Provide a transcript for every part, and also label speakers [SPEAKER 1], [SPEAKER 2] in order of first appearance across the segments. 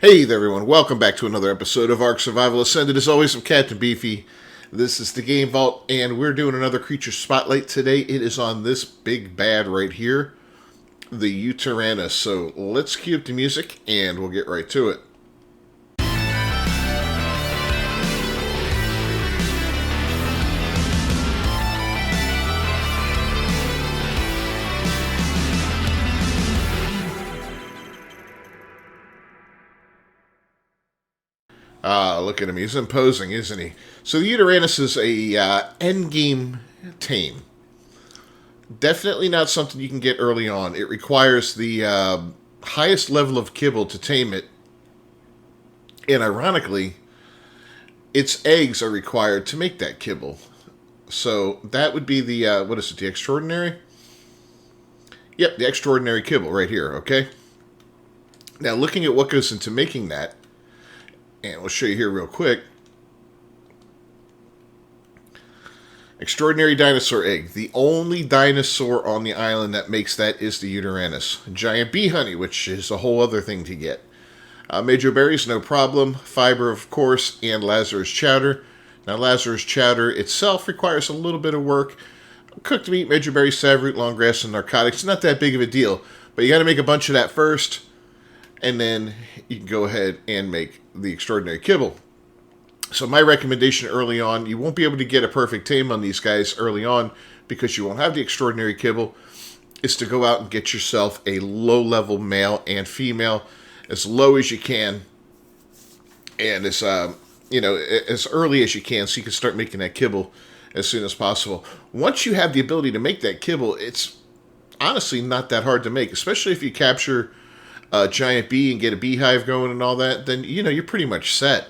[SPEAKER 1] Hey there everyone, welcome back to another episode of Ark Survival Ascended. As always, I'm Captain Beefy. This is the Game Vault, and we're doing another creature spotlight today. It is on this big bad right here, the Yutyrannus. So let's cue up the music, and we'll get right to it. Look at him. He's imposing, isn't he? So the Yutyrannus is a endgame tame. Definitely not something you can get early on. It requires the highest level of kibble to tame it. And ironically, its eggs are required to make that kibble. So that would be the, what is it, the extraordinary? Yep, the extraordinary kibble right here, okay? Now, looking at what goes into making that, and we'll show you here real quick. Extraordinary dinosaur egg. The only dinosaur on the island that makes that is the Yutyrannus. Giant bee honey, which is a whole other thing to get. Major berries, no problem. Fiber, of course, and Lazarus chowder. Now, Lazarus chowder itself requires a little bit of work. Cooked meat, major berries, savroot, long grass, and narcotics. Not that big of a deal. But you got to make a bunch of that first. And then you can go ahead and make the extraordinary kibble. So my recommendation early on, you won't be able to get a perfect tame on these guys early on because you won't have the extraordinary kibble, is to go out and get yourself a low-level male and female as low as you can. And as, as early as you can so you can start making that kibble as soon as possible. Once you have the ability to make that kibble, it's honestly not that hard to make, especially if you capture a giant bee and get a beehive going and all that, then, you're pretty much set.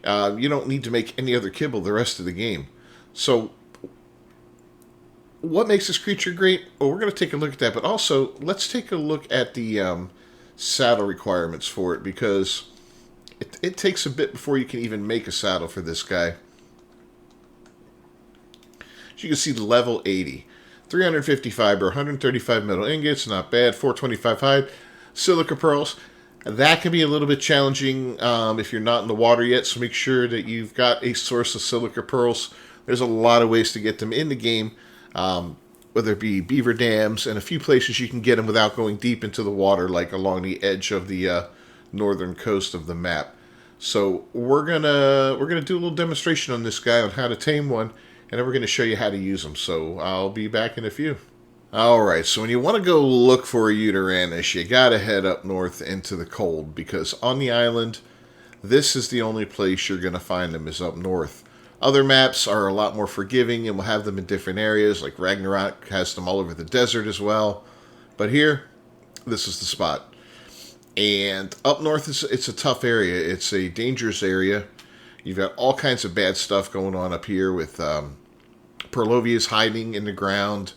[SPEAKER 1] You don't need to make any other kibble the rest of the game. So, what makes this creature great? Well, we're going to take a look at that, but also, let's take a look at the saddle requirements for it, because it takes a bit before you can even make a saddle for this guy. As you can see, level 80. 350 fiber, 135 metal ingots, not bad, 425 hide. Silica pearls, that can be a little bit challenging if you're not in the water yet, so make sure that you've got a source of silica pearls. There's a lot of ways to get them in the game, whether it be beaver dams and a few places you can get them without going deep into the water, like along the edge of the northern coast of the map. So we're gonna do a little demonstration on this guy on how to tame one, and then we're gonna show you how to use them. So I'll be back in a few. Alright, so when you want to go look for a Yutyrannus, you gotta head up north into the cold, because on the island, this is the only place you're gonna find them, is up north. Other maps are a lot more forgiving, and will have them in different areas, like Ragnarok has them all over the desert as well. But here, this is the spot. And up north, it's a tough area. It's a dangerous area. You've got all kinds of bad stuff going on up here with Purlovias hiding in the ground,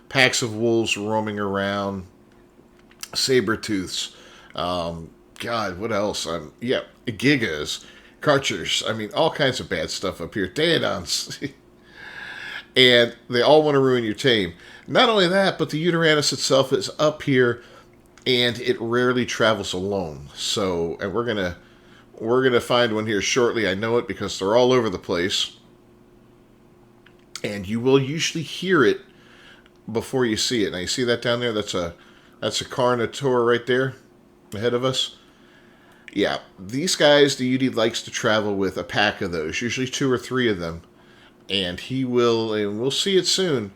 [SPEAKER 1] packs of wolves roaming around, saber-tooths, God, what else? Gigas, Karchers, all kinds of bad stuff up here, Daedons. And they all want to ruin your tame. Not only that, but the Yutyrannus itself is up here, and it rarely travels alone. So, and we're gonna find one here shortly. I know it because they're all over the place. And you will usually hear it before you see it. Now you see that down there? That's a Carnotaur right there ahead of us. Yeah, these guys, the UD likes to travel with a pack of those, usually 2 or 3 of them. And we'll see it soon,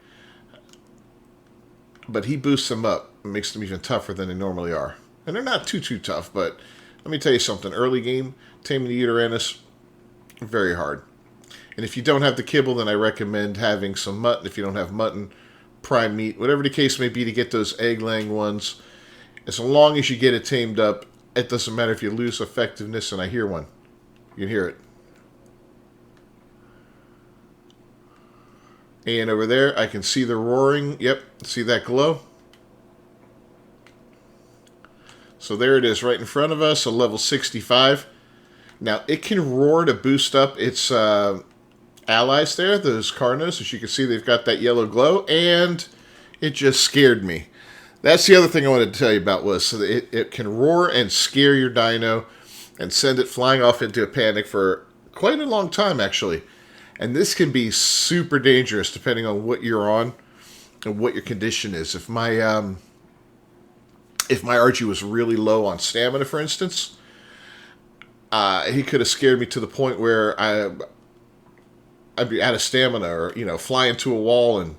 [SPEAKER 1] but he boosts them up and makes them even tougher than they normally are. And they're not too tough, but let me tell you something. Early game, taming the Yutyrannus, very hard. And if you don't have the kibble, then I recommend having some mutton. If you don't have mutton, prime meat, whatever the case may be, to get those egg-laying ones. As long as you get it tamed up, it doesn't matter if you lose effectiveness. And I hear one. You can hear it. And over there, I can see the roaring. Yep, see that glow? So there it is right in front of us, a level 65. Now, it can roar to boost up its allies there, those Carnos. As you can see, they've got that yellow glow, and it just scared me. That's the other thing I wanted to tell you about, was so that it can roar and scare your dino. and send it flying off into a panic for quite a long time, actually. And this can be super dangerous depending on what you're on and what your condition is. If my Archie was really low on stamina, for instance, he could have scared me to the point where I'd be out of stamina, or fly into a wall and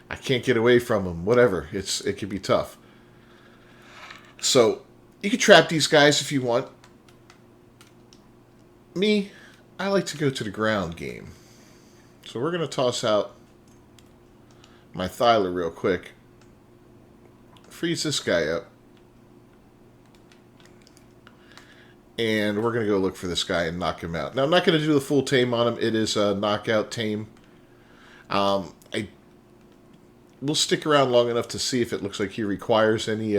[SPEAKER 1] I can't get away from him. Whatever, it could be tough. So you can trap these guys if you want. Me, I like to go to the ground game. So we're going to toss out my Thyla real quick. Freeze this guy up. And we're going to go look for this guy and knock him out. Now, I'm not going to do the full tame on him. It is a knockout tame. I will stick around long enough to see if it looks like he requires any...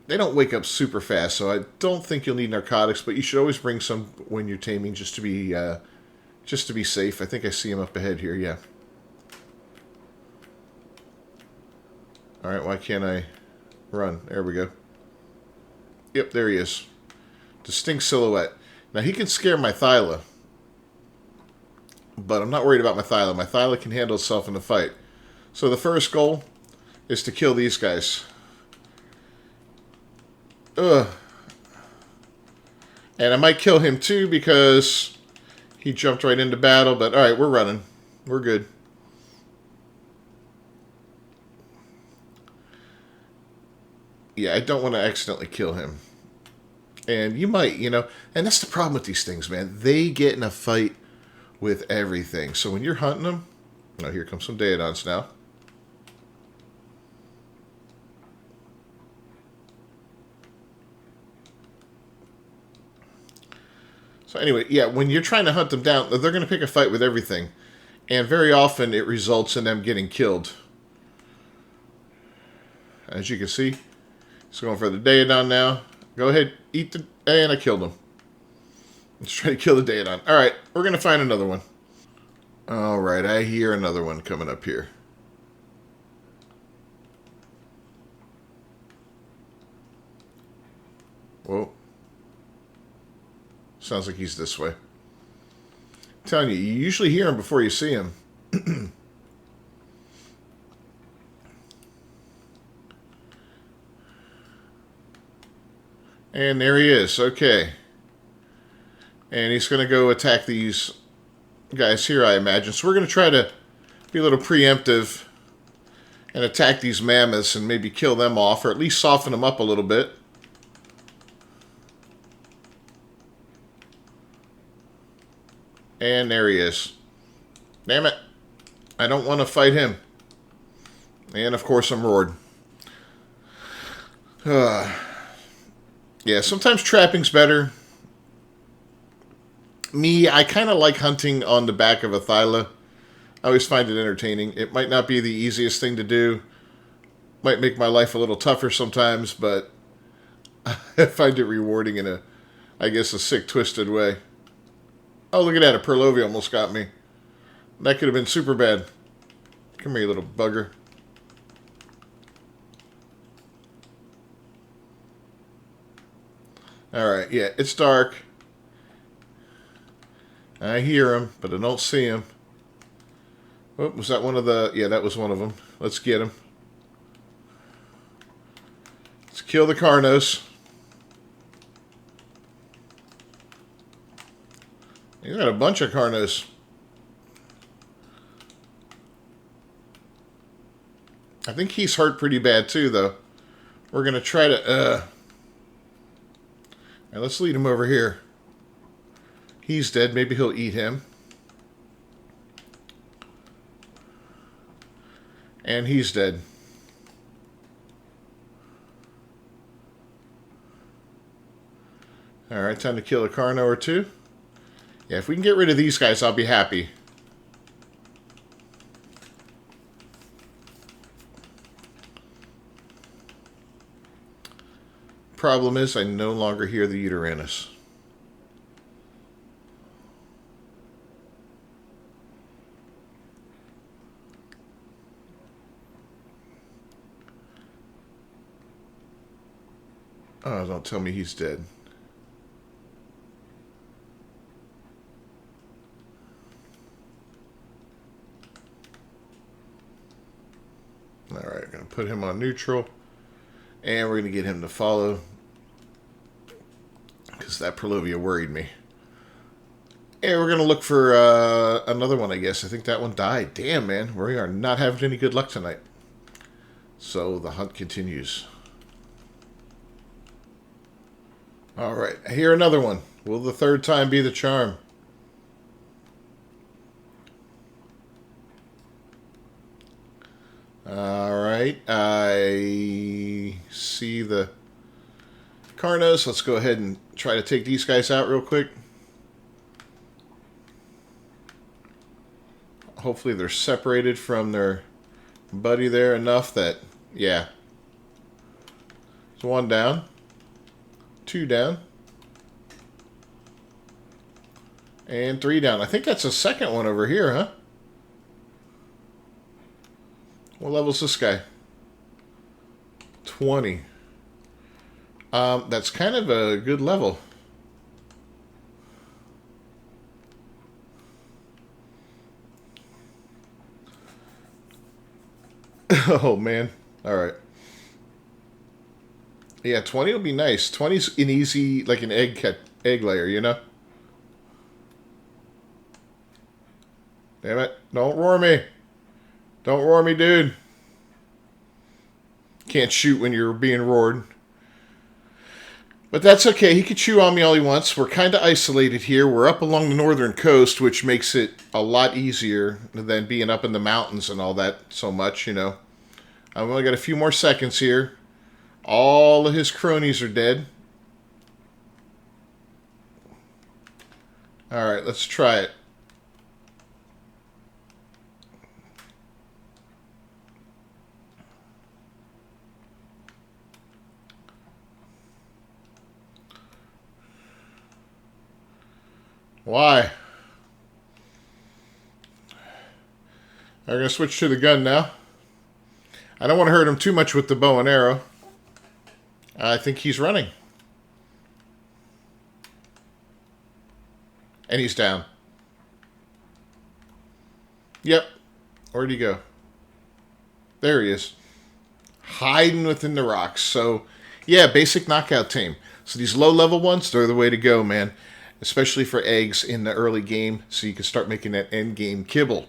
[SPEAKER 1] They don't wake up super fast, so I don't think you'll need narcotics, but you should always bring some when you're taming just to be safe. I think I see him up ahead here, yeah. Alright, why can't I run? There we go. Yep, there he is. Distinct silhouette. Now, he can scare my Thyla, but I'm not worried about my Thyla. My Thyla can handle itself in the fight. So the first goal is to kill these guys. Ugh. And I might kill him too because he jumped right into battle, but alright, we're running. We're good. Yeah, I don't want to accidentally kill him. And you might, and that's the problem with these things, man. They get in a fight with everything. So when you're hunting them... Oh, here comes some Daedons now. So anyway, yeah, when you're trying to hunt them down, they're going to pick a fight with everything. And very often it results in them getting killed. As you can see, he's going for the Daedon now. Go ahead, eat the... And I killed him. Let's try to kill the Daedon. Alright, we're going to find another one. Alright, I hear another one coming up here. Whoa. Sounds like he's this way. I'm telling you, you usually hear him before you see him. And there he is. Okay. And he's going to go attack these guys here, I imagine. So we're going to try to be a little preemptive and attack these mammoths and maybe kill them off, or at least soften them up a little bit. And there he is. Damn it. I don't want to fight him. And, of course, I'm roared. Yeah, sometimes trapping's better. Me, I kind of like hunting on the back of a Thyla. I always find it entertaining. It might not be the easiest thing to do. Might make my life a little tougher sometimes, but I find it rewarding in I guess, a sick, twisted way. Oh, look at that. A Purlovia almost got me. That could have been super bad. Come here, you little bugger. Alright, yeah, it's dark. I hear him, but I don't see him. Oh, was that one of the... Yeah, that was one of them. Let's get him. Let's kill the Carnos. You got a bunch of Carnos. I think he's hurt pretty bad too, though. We're going to try to... Right, let's lead him over here. He's dead. Maybe he'll eat him. And he's dead. Alright, time to kill a Carno or two. Yeah, if we can get rid of these guys, I'll be happy. Problem is, I no longer hear the Yutyrannus. Oh, don't tell me he's dead. Alright, going to put him on neutral. And we're going to get him to follow. Because that Purlovia worried me. And we're going to look for another one, I guess. I think that one died. Damn, man. We are not having any good luck tonight. So the hunt continues. Alright, here another one. Will the third time be the charm? Alright, I see the Carnos. Let's go ahead and try to take these guys out real quick. Hopefully they're separated from their buddy there enough that, yeah. So one down. Two down. And three down. I think that's a second one over here, huh? What level's this guy? 20. That's kind of a good level. Oh, man. Alright. Yeah, 20 will be nice. 20's an easy, like an egg layer, you know? Damn it. Don't roar me. Don't roar me, dude. Can't shoot when you're being roared. But that's okay. He can chew on me all he wants. We're kind of isolated here. We're up along the northern coast, which makes it a lot easier than being up in the mountains and all that so much, you know. I've only got a few more seconds here. All of his cronies are dead. Alright, let's try it. Why? I'm going to switch to the gun now. I don't want to hurt him too much with the bow and arrow. I think he's running. And he's down. Yep. Where'd he go? There he is. Hiding within the rocks. So, yeah, basic knockout Tame. So these low-level ones, they're the way to go, man. Especially for eggs in the early game, so you can start making that end-game kibble.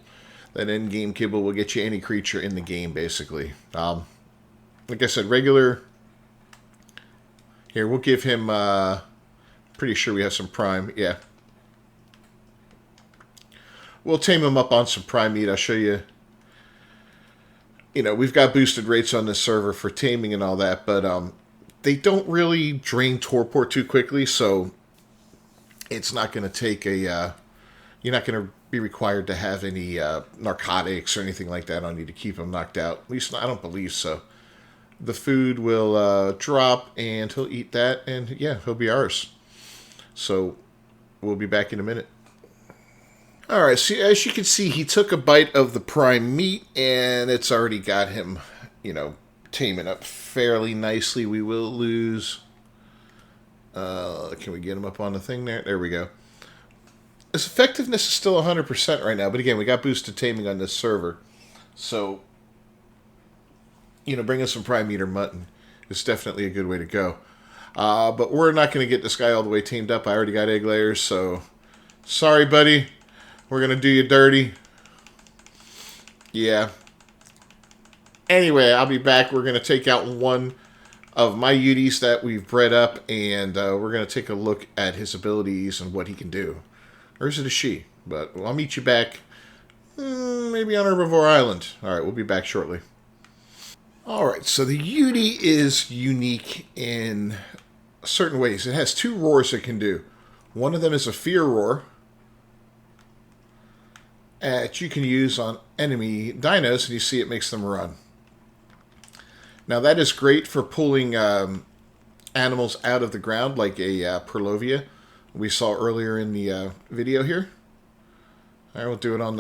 [SPEAKER 1] That end-game kibble will get you any creature in the game, basically. Like I said, regular... Here, we'll give him... pretty sure we have some prime. Yeah. We'll tame him up on some prime meat. I'll show you... You know, we've got boosted rates on this server for taming and all that, but they don't really drain torpor too quickly, so... It's not going to take a, you're not going to be required to have any narcotics or anything like that on you to keep him knocked out. At least I don't believe so. The food will drop and he'll eat that and yeah, he'll be ours. So we'll be back in a minute. Alright, so as you can see, he took a bite of the prime meat and it's already got him, you know, taming up fairly nicely. We will lose... can we get him up on the thing there? There we go. His effectiveness is still 100% right now, but again, we got boosted taming on this server. So, you know, bringing some prime meat or mutton is definitely a good way to go. But we're not going to get this guy all the way tamed up. I already got egg layers, so sorry, buddy. We're going to do you dirty. Yeah. Anyway, I'll be back. We're going to take out one of my Yuties that we've bred up, and we're going to take a look at his abilities and what he can do. Or is it a she? But I'll meet you back maybe on Herbivore Island. Alright, we'll be back shortly. Alright, so the Yutie is unique in certain ways. It has two roars it can do. One of them is a fear roar that you can use on enemy dinos, and you see it makes them run. Now that is great for pulling animals out of the ground, like a Purlovia we saw earlier in the video here. I will do it on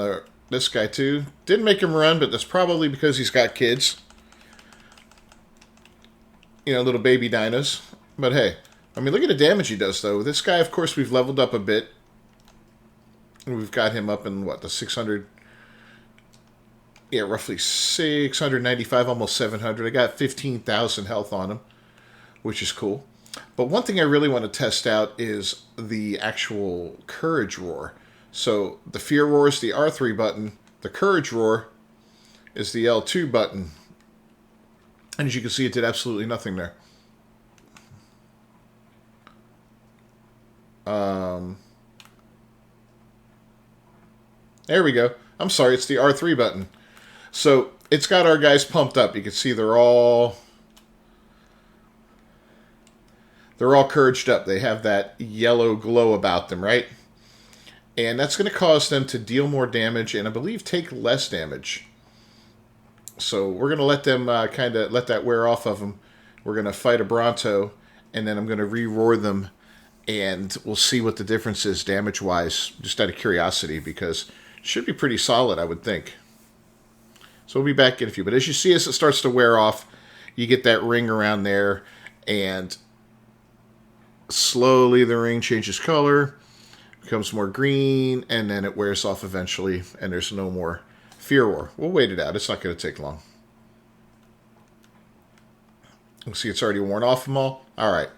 [SPEAKER 1] this guy too. Didn't make him run, but that's probably because he's got kids. You know, little baby dinos. But hey, I mean, look at the damage he does, though. This guy, of course, we've leveled up a bit. We've got him up in, what, the 600 Yeah, roughly 695, almost 700. I got 15,000 health on him, which is cool. But one thing I really want to test out is the actual Courage Roar. So the Fear Roar is the R3 button. The Courage Roar is the L2 button. And as you can see, it did absolutely nothing there. There we go. I'm sorry, it's the R3 button. So it's got our guys pumped up. You can see they're all couraged up. They have that yellow glow about them, right? And that's going to cause them to deal more damage and I believe take less damage. So we're going to let them kind of let that wear off of them. We're going to fight a Bronto and then I'm going to re-roar them and we'll see what the difference is damage-wise, just out of curiosity, because it should be pretty solid, I would think. So we'll be back in a few. But as you see, as it starts to wear off, you get that ring around there, and slowly the ring changes color, becomes more green, and then it wears off eventually, and there's no more Fear Roar. We'll wait it out. It's not going to take long. We'll see it's already worn off them all. All right.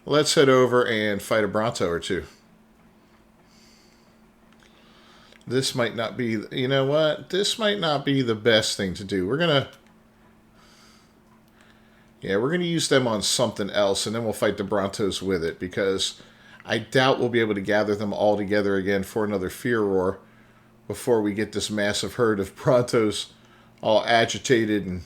[SPEAKER 1] Let's head over and fight a Bronto or two. This might not be, you know what? This might not be the best thing to do. We're going to use them on something else, and then we'll fight the Brontos with it, because I doubt we'll be able to gather them all together again for another Fear Roar before we get this massive herd of Brontos all agitated and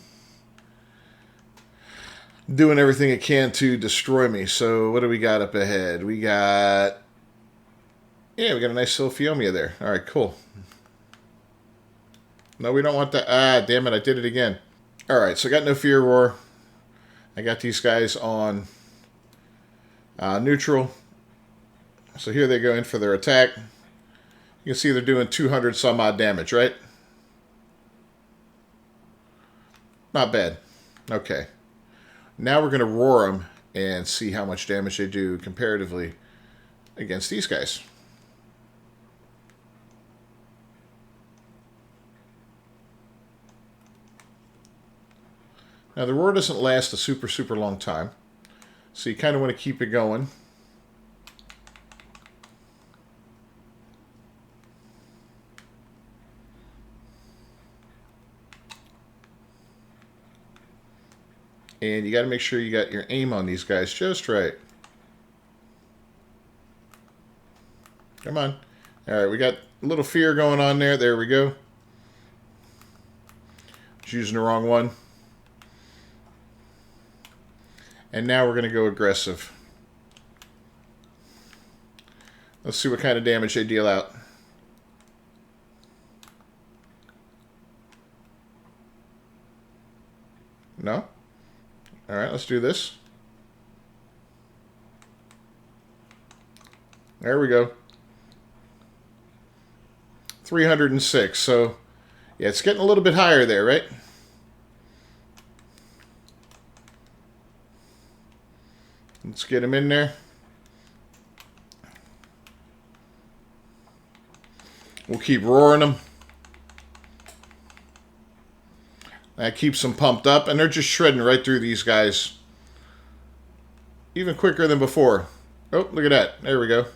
[SPEAKER 1] doing everything it can to destroy me. So what do we got up ahead? We got a nice little Phiomia there. All right, cool. No, we don't want that. Ah, damn it, I did it again. All right, so I got no Fear Roar. I got these guys on neutral. So here they go in for their attack. You can see they're doing 200 some odd damage, right? Not bad. Okay. Now we're going to roar them and see how much damage they do comparatively against these guys. Now the roar doesn't last a super long time, so you kind of want to keep it going. And you got to make sure you got your aim on these guys just right. Come on. All right, we got a little fear going on there. There we go. Just using the wrong one. And now we're going to go aggressive. Let's see what kind of damage they deal out. No? All right, let's do this. There we go. 306. So, yeah, it's getting a little bit higher there, right? Let's get him in there. We'll keep roaring them. That keeps them pumped up, and they're just shredding right through these guys. Even quicker than before. Oh, look at that. There we go.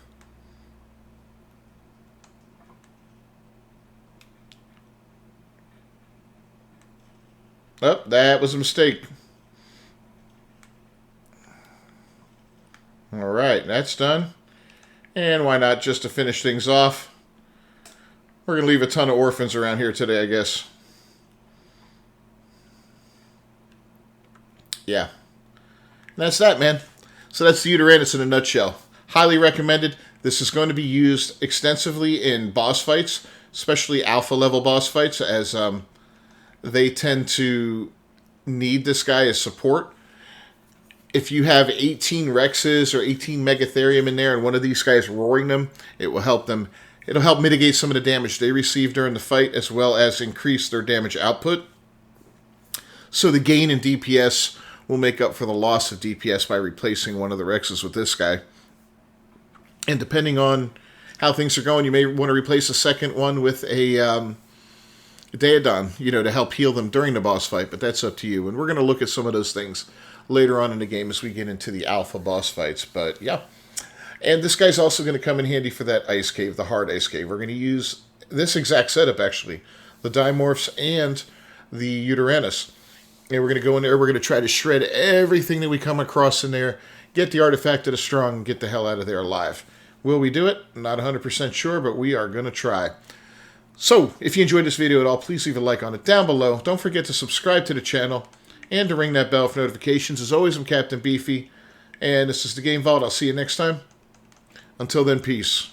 [SPEAKER 1] Oh, that was a mistake. All right, that's done. And why not, just to finish things off, we're going to leave a ton of orphans around here today, I guess. Yeah. And that's that, man. So that's the Yutyrannus in a nutshell. Highly recommended. This is going to be used extensively in boss fights, especially alpha level boss fights, as they tend to need this guy as support. If you have 18 Rexes or 18 Megatherium in there and one of these guys roaring them, it will help them. It'll help mitigate some of the damage they receive during the fight, as well as increase their damage output. So the gain in DPS will make up for the loss of DPS by replacing one of the Rexes with this guy. And depending on how things are going, you may want to replace a second one with a Daedon, to help heal them during the boss fight, but that's up to you. And we're going to look at some of those things later on in the game as we get into the alpha boss fights. But yeah. And this guy's also going to come in handy for that ice cave, the hard ice cave. We're going to use this exact setup, actually. The Dimorphs and the Yutyrannus. And we're going to go in there, we're going to try to shred everything that we come across in there, get the artifact that is strong, and get the hell out of there alive. Will we do it? Not 100% sure, but we are going to try. So, if you enjoyed this video at all, please leave a like on it down below. Don't forget to subscribe to the channel and to ring that bell for notifications. As always, I'm Captain Beefy, and this is the Game Vault. I'll see you next time. Until then, peace.